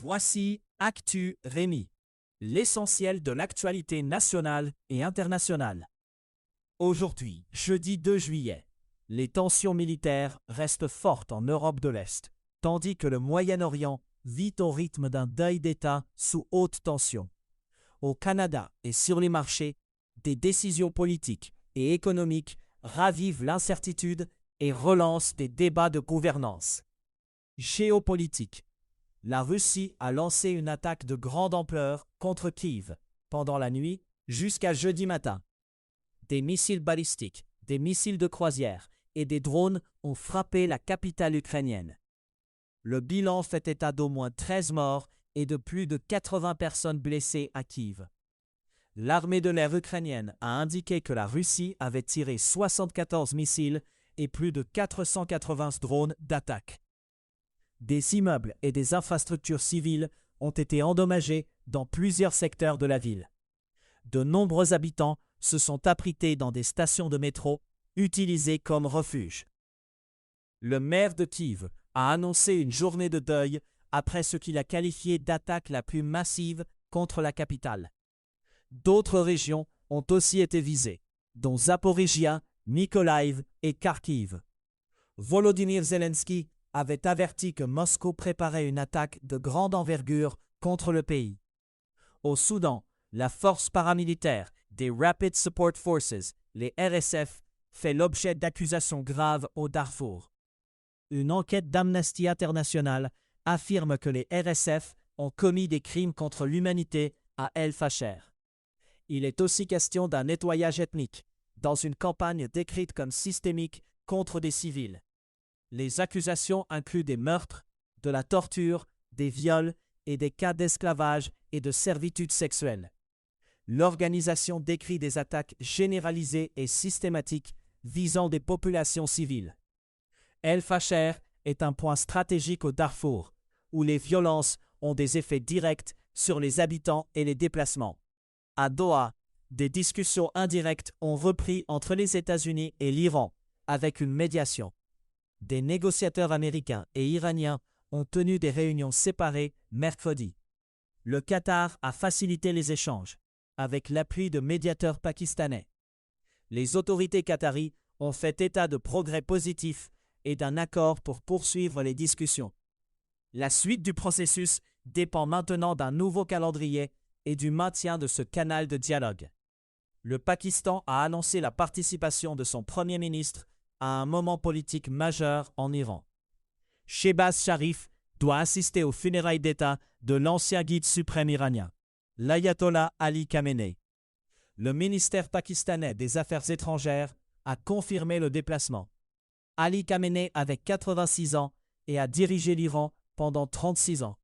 Voici Actu Rémi, l'essentiel de l'actualité nationale et internationale. Aujourd'hui, jeudi 2 juillet, les tensions militaires restent fortes en Europe de l'Est, tandis que le Moyen-Orient vit au rythme d'un deuil d'État sous haute tension. Au Canada et sur les marchés, des décisions politiques et économiques ravivent l'incertitude et relancent des débats de gouvernance. Géopolitique. La Russie a lancé une attaque de grande ampleur contre Kiev pendant la nuit jusqu'à jeudi matin. Des missiles balistiques, des missiles de croisière et des drones ont frappé la capitale ukrainienne. Le bilan fait état d'au moins 13 morts et de plus de 80 personnes blessées à Kiev. L'armée de l'air ukrainienne a indiqué que la Russie avait tiré 74 missiles et plus de 480 drones d'attaque. Des immeubles et des infrastructures civiles ont été endommagés dans plusieurs secteurs de la ville. De nombreux habitants se sont abrités dans des stations de métro utilisées comme refuge. Le maire de Kiev a annoncé une journée de deuil après ce qu'il a qualifié d'attaque la plus massive contre la capitale. D'autres régions ont aussi été visées, dont Zaporijia, Mykolaiv et Kharkiv. Volodymyr Zelensky avait averti que Moscou préparait une attaque de grande envergure contre le pays. Au Soudan, la force paramilitaire des Rapid Support Forces, les RSF, fait l'objet d'accusations graves au Darfour. Une enquête d'Amnesty International affirme que les RSF ont commis des crimes contre l'humanité à El Fasher. Il est aussi question d'un nettoyage ethnique, dans une campagne décrite comme systémique contre des civils. Les accusations incluent des meurtres, de la torture, des viols et des cas d'esclavage et de servitude sexuelle. L'organisation décrit des attaques généralisées et systématiques visant des populations civiles. El Fasher est un point stratégique au Darfour, où les violences ont des effets directs sur les habitants et les déplacements. À Doha, des discussions indirectes ont repris entre les États-Unis et l'Iran, avec une médiation. Des négociateurs américains et iraniens ont tenu des réunions séparées mercredi. Le Qatar a facilité les échanges, avec l'appui de médiateurs pakistanais. Les autorités qataries ont fait état de progrès positifs et d'un accord pour poursuivre les discussions. La suite du processus dépend maintenant d'un nouveau calendrier et du maintien de ce canal de dialogue. Le Pakistan a annoncé la participation de son Premier ministre à un moment politique majeur en Iran. Shehbaz Sharif doit assister aux funérailles d'État de l'ancien guide suprême iranien, l'ayatollah Ali Khamenei. Le ministère pakistanais des Affaires étrangères a confirmé le déplacement. Ali Khamenei avait 86 ans et a dirigé l'Iran pendant 36 ans.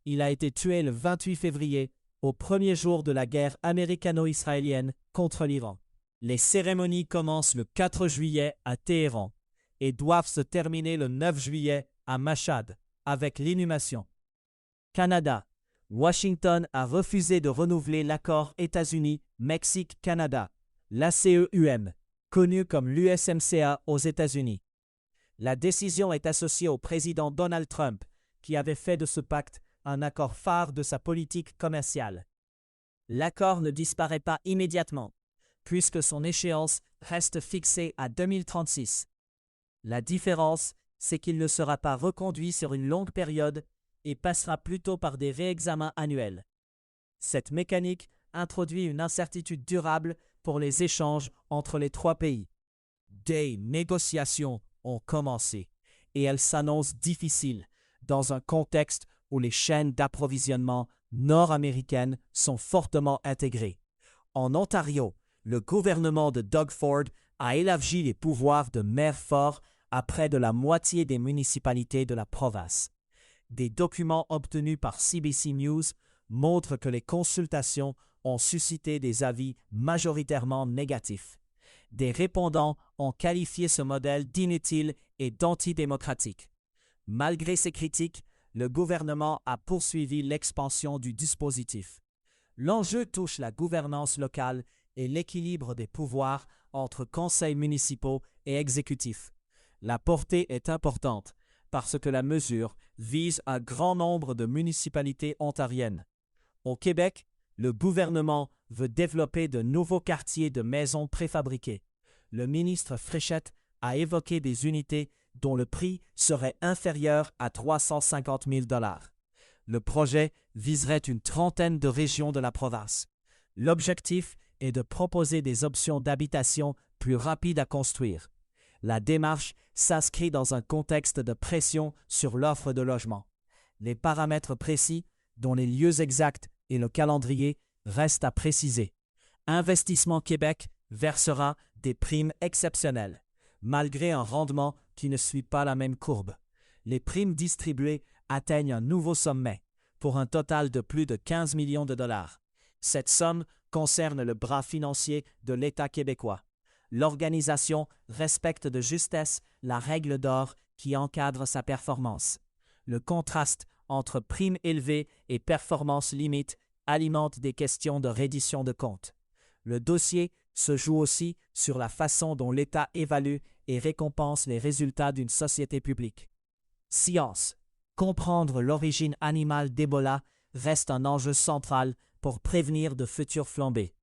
Il a été tué le 28 février, au premier jour de la guerre américano-israélienne contre l'Iran. Les cérémonies commencent le 4 juillet à Téhéran et doivent se terminer le 9 juillet à Mashhad avec l'inhumation. Canada. Washington a refusé de renouveler l'accord États-Unis-Mexique-Canada, l'ACEUM, connu comme l'USMCA aux États-Unis. La décision est associée au président Donald Trump, qui avait fait de ce pacte un accord phare de sa politique commerciale. L'accord ne disparaît pas immédiatement, puisque son échéance reste fixée à 2036. La différence, c'est qu'il ne sera pas reconduit sur une longue période et passera plutôt par des réexamens annuels. Cette mécanique introduit une incertitude durable pour les échanges entre les trois pays. Des négociations ont commencé et elles s'annoncent difficiles dans un contexte où les chaînes d'approvisionnement nord-américaines sont fortement intégrées. En Ontario, le gouvernement de Doug Ford a élargi les pouvoirs de maire fort à près de la moitié des municipalités de la province. Des documents obtenus par CBC News montrent que les consultations ont suscité des avis majoritairement négatifs. Des répondants ont qualifié ce modèle d'inutile et d'antidémocratique. Malgré ces critiques, le gouvernement a poursuivi l'expansion du dispositif. L'enjeu touche la gouvernance locale et l'équilibre des pouvoirs entre conseils municipaux et exécutifs. La portée est importante, parce que la mesure vise un grand nombre de municipalités ontariennes. Au Québec, le gouvernement veut développer de nouveaux quartiers de maisons préfabriquées. Le ministre Fréchette a évoqué des unités dont le prix serait inférieur à 350 000 $. Le projet viserait une trentaine de régions de la province. L'objectif est de proposer des options d'habitation plus rapides à construire. La démarche s'inscrit dans un contexte de pression sur l'offre de logement. Les paramètres précis, dont les lieux exacts et le calendrier, restent à préciser. Investissement Québec versera des primes exceptionnelles, malgré un rendement qui ne suit pas la même courbe. Les primes distribuées atteignent un nouveau sommet, pour un total de plus de 15 millions de $. Cette somme concerne le bras financier de l'État québécois. L'organisation respecte de justesse la règle d'or qui encadre sa performance. Le contraste entre primes élevées et performances limites alimente des questions de reddition de comptes. Le dossier se joue aussi sur la façon dont l'État évalue et récompense les résultats d'une société publique. Science. Comprendre l'origine animale d'Ebola reste un enjeu central pour prévenir de futures flambées.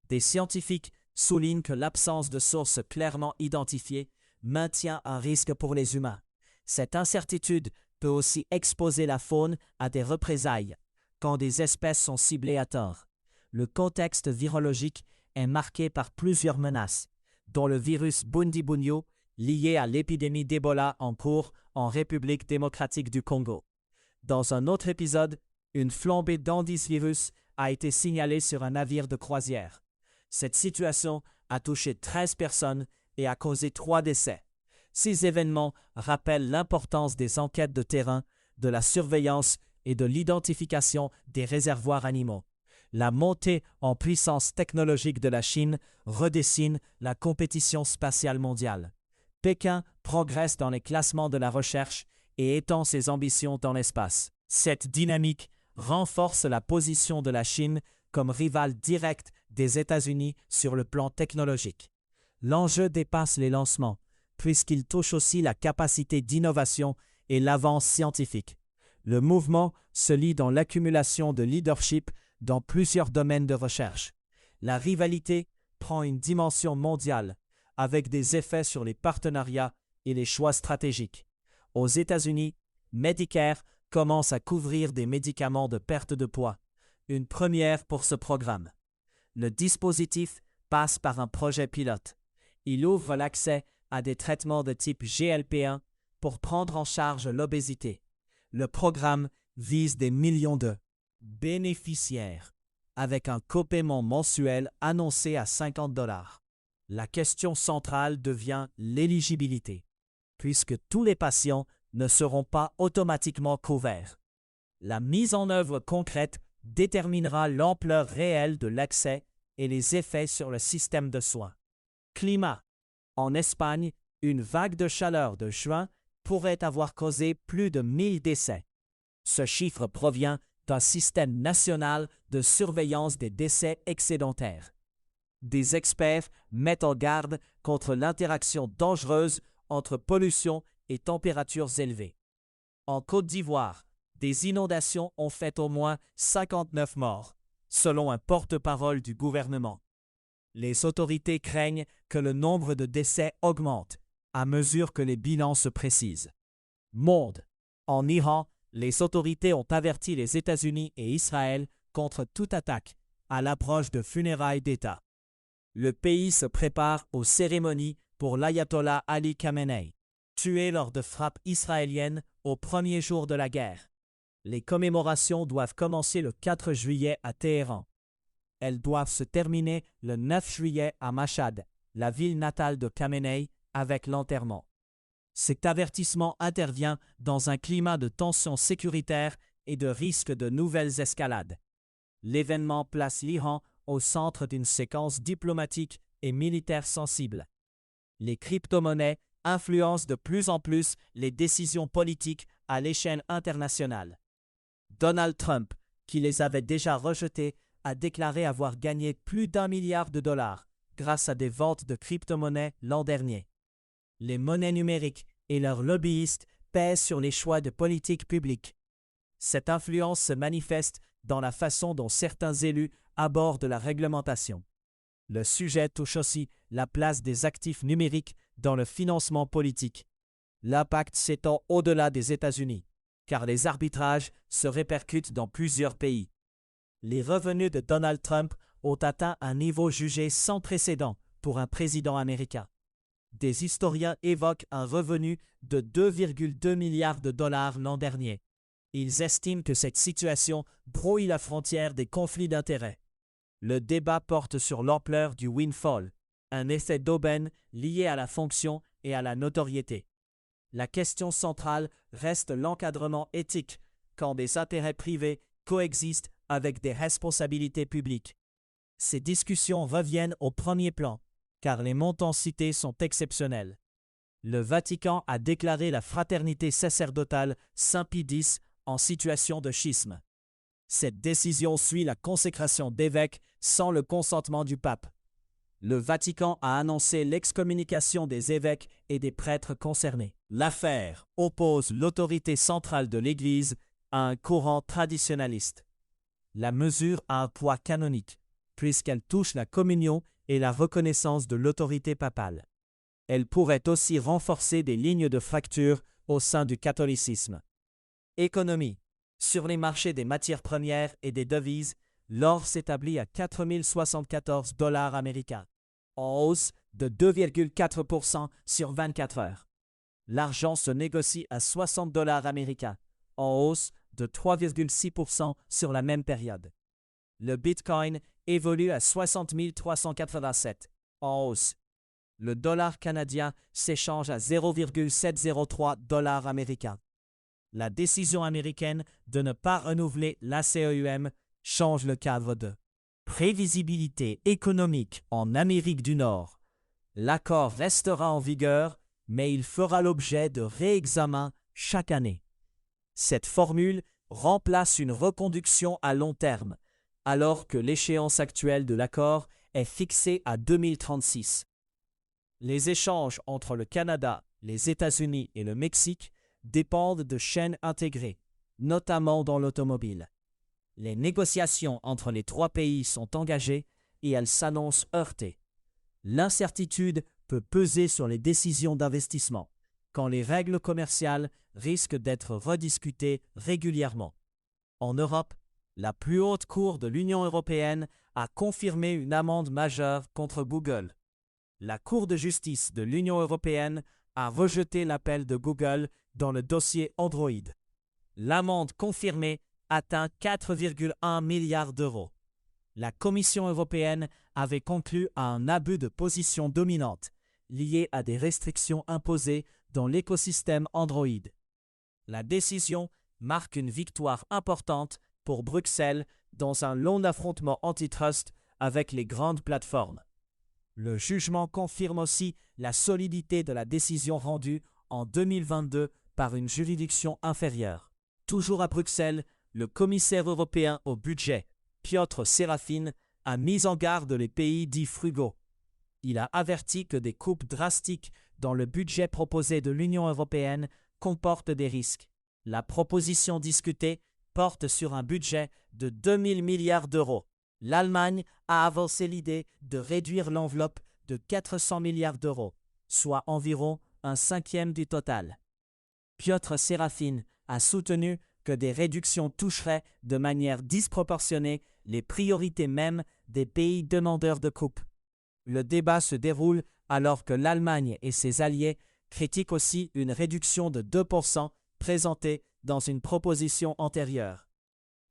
Des scientifiques soulignent que l'absence de sources clairement identifiées maintient un risque pour les humains. Cette incertitude peut aussi exposer la faune à des représailles quand des espèces sont ciblées à tort. Le contexte virologique est marqué par plusieurs menaces, dont le virus Bundibugyo lié à l'épidémie d'Ebola en cours en République démocratique du Congo. Dans un autre épisode, une flambée d'Andisvirus a été signalée sur un navire de croisière. Cette situation a touché 13 personnes et a causé 3 décès. Ces événements rappellent l'importance des enquêtes de terrain, de la surveillance et de l'identification des réservoirs animaux. La montée en puissance technologique de la Chine redessine la compétition spatiale mondiale. Pékin progresse dans les classements de la recherche et étend ses ambitions dans l'espace. Cette dynamique renforce la position de la Chine comme rival direct des États-Unis sur le plan technologique. L'enjeu dépasse les lancements, puisqu'il touche aussi la capacité d'innovation et l'avance scientifique. Le mouvement se lie dans l'accumulation de leadership dans plusieurs domaines de recherche. La rivalité prend une dimension mondiale, avec des effets sur les partenariats et les choix stratégiques. Aux États-Unis, Medicare commence à couvrir des médicaments de perte de poids, une première pour ce programme. Le dispositif passe par un projet pilote. Il ouvre l'accès à des traitements de type GLP-1 pour prendre en charge l'obésité. Le programme vise des millions de bénéficiaires, avec un copaiement mensuel annoncé à 50 $. La question centrale devient l'éligibilité, puisque tous les patients ne seront pas automatiquement couverts. La mise en œuvre concrète déterminera l'ampleur réelle de l'accès et les effets sur le système de soins. Climat. En Espagne, une vague de chaleur de juin pourrait avoir causé plus de 1000 décès. Ce chiffre provient d'un système national de surveillance des décès excédentaires. Des experts mettent en garde contre l'interaction dangereuse entre pollution et températures élevées. En Côte d'Ivoire, des inondations ont fait au moins 59 morts, selon un porte-parole du gouvernement. Les autorités craignent que le nombre de décès augmente à mesure que les bilans se précisent. Monde. En Iran, les autorités ont averti les États-Unis et Israël contre toute attaque à l'approche de funérailles d'État. Le pays se prépare aux cérémonies pour l'ayatollah Ali Khamenei, tué lors de frappes israéliennes au premier jour de la guerre. Les commémorations doivent commencer le 4 juillet à Téhéran. Elles doivent se terminer le 9 juillet à Mashhad, la ville natale de Khamenei, avec l'enterrement. Cet avertissement intervient dans un climat de tension sécuritaire et de risque de nouvelles escalades. L'événement place l'Iran au centre d'une séquence diplomatique et militaire sensible. Les crypto-monnaies influencent de plus en plus les décisions politiques à l'échelle internationale. Donald Trump, qui les avait déjà rejetées, a déclaré avoir gagné plus d'1 milliard de dollars grâce à des ventes de crypto-monnaies l'an dernier. Les monnaies numériques et leurs lobbyistes pèse sur les choix de politique publique. Cette influence se manifeste dans la façon dont certains élus abordent la réglementation. Le sujet touche aussi la place des actifs numériques dans le financement politique. L'impact s'étend au-delà des États-Unis, car les arbitrages se répercutent dans plusieurs pays. Les revenus de Donald Trump ont atteint un niveau jugé sans précédent pour un président américain. Des historiens évoquent un revenu de 2,2 milliards de dollars l'an dernier. Ils estiment que cette situation brouille la frontière des conflits d'intérêts. Le débat porte sur l'ampleur du windfall, un effet d'aubaine lié à la fonction et à la notoriété. La question centrale reste l'encadrement éthique quand des intérêts privés coexistent avec des responsabilités publiques. Ces discussions reviennent au premier plan, car les montants cités sont exceptionnels. Le Vatican a déclaré la fraternité sacerdotale Saint-Pie X en situation de schisme. Cette décision suit la consécration d'évêques sans le consentement du pape. Le Vatican a annoncé l'excommunication des évêques et des prêtres concernés. L'affaire oppose l'autorité centrale de l'Église à un courant traditionnaliste. La mesure a un poids canonique, puisqu'elle touche la communion et la reconnaissance de l'autorité papale. Elle pourrait aussi renforcer des lignes de fracture au sein du catholicisme. Économie. Sur les marchés des matières premières et des devises, l'or s'établit à 4 074 $ américains, en hausse de 2,4% sur 24 heures. L'argent se négocie à 60 $ américains, en hausse de 3,6% sur la même période. Le Bitcoin évolue à 60 387, en hausse. Le dollar canadien s'échange à 0,703 $ américains. La décision américaine de ne pas renouveler l'ACEUM change le cadre de prévisibilité économique en Amérique du Nord. L'accord restera en vigueur, mais il fera l'objet de réexamens chaque année. Cette formule remplace une reconduction à long terme, alors que l'échéance actuelle de l'accord est fixée à 2036. Les échanges entre le Canada, les États-Unis et le Mexique dépendent de chaînes intégrées, notamment dans l'automobile. Les négociations entre les trois pays sont engagées et elles s'annoncent heurtées. L'incertitude peut peser sur les décisions d'investissement, quand les règles commerciales risquent d'être rediscutées régulièrement. En Europe, la plus haute cour de l'Union européenne a confirmé une amende majeure contre Google. La Cour de justice de l'Union européenne a rejeté l'appel de Google dans le dossier Android. L'amende confirmée atteint 4,1 milliards d'euros. La Commission européenne avait conclu à un abus de position dominante lié à des restrictions imposées dans l'écosystème Android. La décision marque une victoire importante pour Bruxelles dans un long affrontement antitrust avec les grandes plateformes. Le jugement confirme aussi la solidité de la décision rendue en 2022 par une juridiction inférieure. Toujours à Bruxelles, le commissaire européen au budget, Piotr Serafin, a mis en garde les pays dits frugaux. Il a averti que des coupes drastiques dans le budget proposé de l'Union européenne comportent des risques. La proposition discutée porte sur un budget de 2 000 milliards d'euros. L'Allemagne a avancé l'idée de réduire l'enveloppe de 400 milliards d'euros, soit environ un cinquième du total. Piotr Serafin a soutenu que des réductions toucheraient de manière disproportionnée les priorités mêmes des pays demandeurs de coupes. Le débat se déroule alors que l'Allemagne et ses alliés critiquent aussi une réduction de 2% présentée dans une proposition antérieure.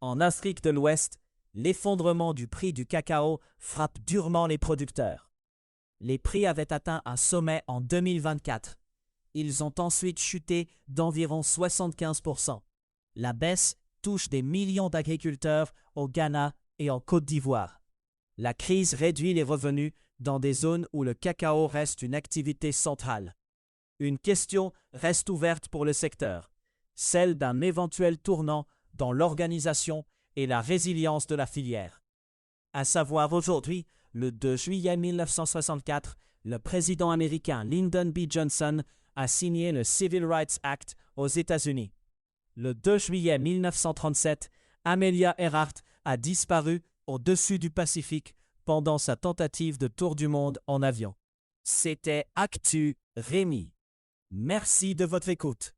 En Afrique de l'Ouest, l'effondrement du prix du cacao frappe durement les producteurs. Les prix avaient atteint un sommet en 2024. Ils ont ensuite chuté d'environ 75%. La baisse touche des millions d'agriculteurs au Ghana et en Côte d'Ivoire. La crise réduit les revenus dans des zones où le cacao reste une activité centrale. Une question reste ouverte pour le secteur, celle d'un éventuel tournant dans l'organisation et la résilience de la filière. À savoir aujourd'hui, le 2 juillet 1964, le président américain Lyndon B. Johnson a signé le Civil Rights Act aux États-Unis. Le 2 juillet 1937, Amelia Earhart a disparu au-dessus du Pacifique pendant sa tentative de tour du monde en avion. C'était Actu Rémi. Merci de votre écoute.